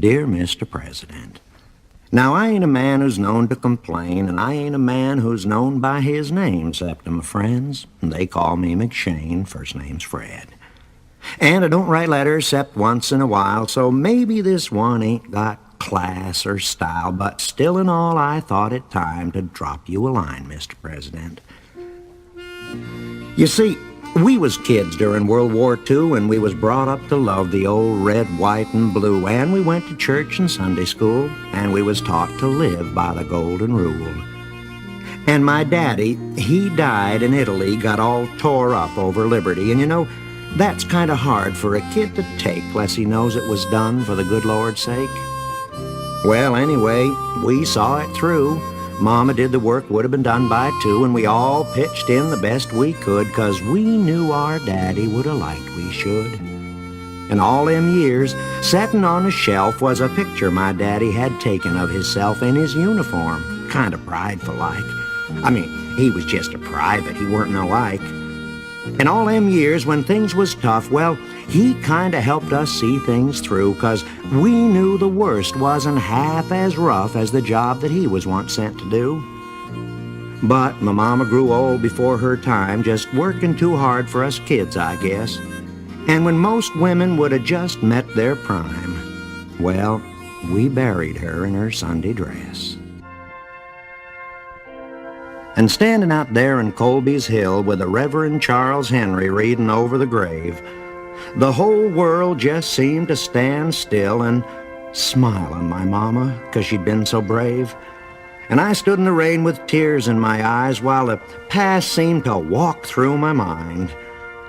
Dear Mr. President, now I ain't a man who's known to complain, and I ain't a man who's known by his name, except to my friends. They call me McShane, first name's Fred. And I don't write letters except once in a while, so maybe this one ain't got class or style, but still in all I thought it time to drop you a line, Mr. President. You see, we was kids during World War II, and we was brought up to love the old red, white, and blue, and we went to church and Sunday school, and we was taught to live by the golden rule. And my daddy, he died in Italy, got all tore up over liberty, and you know, that's kind of hard for a kid to take, less he knows it was done for the good Lord's sake. Well, anyway, we saw it through. Mama did the work would have been done by two, and we all pitched in the best we could, 'cause we knew our daddy would have liked we should. And all them years, setting on a shelf was a picture my daddy had taken of himself in his uniform, kind of prideful-like. I mean, he was just a private, he weren't no like. And all them years when things was tough, well, he kind of helped us see things through, 'cause we knew the worst wasn't half as rough as the job that he was once sent to do. But my mama grew old before her time, just working too hard for us kids, I guess. And when most women would have just met their prime, well, we buried her in her Sunday dress. And standing out there in Colby's Hill with the Reverend Charles Henry reading over the grave, the whole world just seemed to stand still and smile on my mama, 'cause she'd been so brave. And I stood in the rain with tears in my eyes while the past seemed to walk through my mind.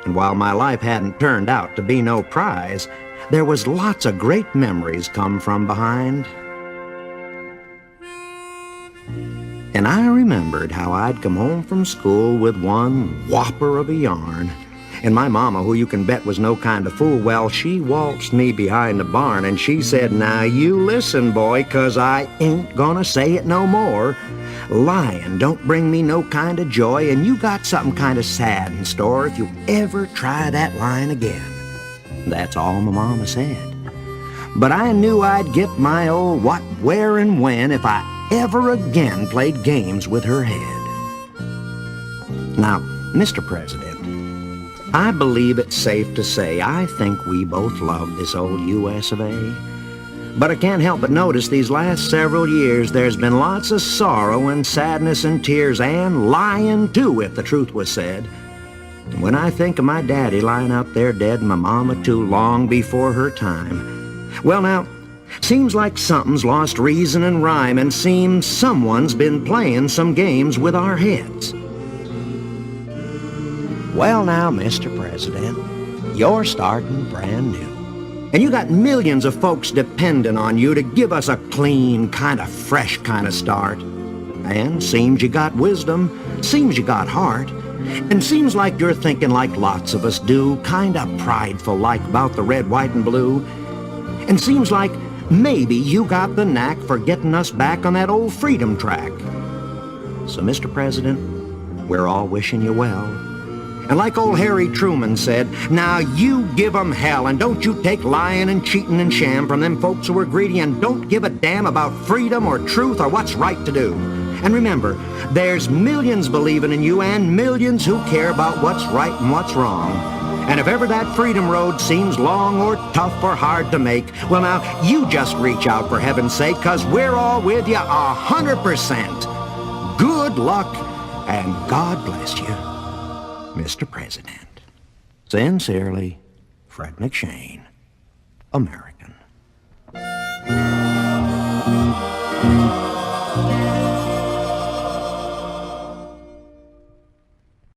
And while my life hadn't turned out to be no prize, there was lots of great memories come from behind. And I remembered how I'd come home from school with one whopper of a yarn. And my mama, who you can bet was no kind of fool, well, she waltzed me behind the barn and she said, "Now you listen, boy, 'cause I ain't gonna say it no more. Lying don't bring me no kind of joy, and you got something kind of sad in store if you ever try that line again." That's all my mama said. But I knew I'd get my old what, where, and when if I ever again played games with her head. Now, Mr. President, I believe it's safe to say I think we both love this old U.S. of A. But I can't help but notice these last several years there's been lots of sorrow and sadness and tears, and lying too, if the truth was said. And when I think of my daddy lying out there dead and my mama too long before her time, well now, seems like something's lost reason and rhyme, and seems someone's been playing some games with our heads. Well now, Mr. President, you're starting brand new. And you got millions of folks depending on you to give us a clean, kind of fresh kind of start. And seems you got wisdom, seems you got heart, and seems like you're thinking like lots of us do, kind of prideful like about the red, white, and blue. And seems like maybe you got the knack for getting us back on that old freedom track. So, Mr. President, we're all wishing you well. And like old Harry Truman said, now you give 'em hell, and don't you take lying and cheating and sham from them folks who are greedy and don't give a damn about freedom or truth or what's right to do. And remember, there's millions believing in you and millions who care about what's right and what's wrong. And if ever that freedom road seems long or tough or hard to make, well now, you just reach out for heaven's sake, 'cause we're all with you 100%. Good luck, and God bless you, Mr. President. Sincerely, Fred McShane, American.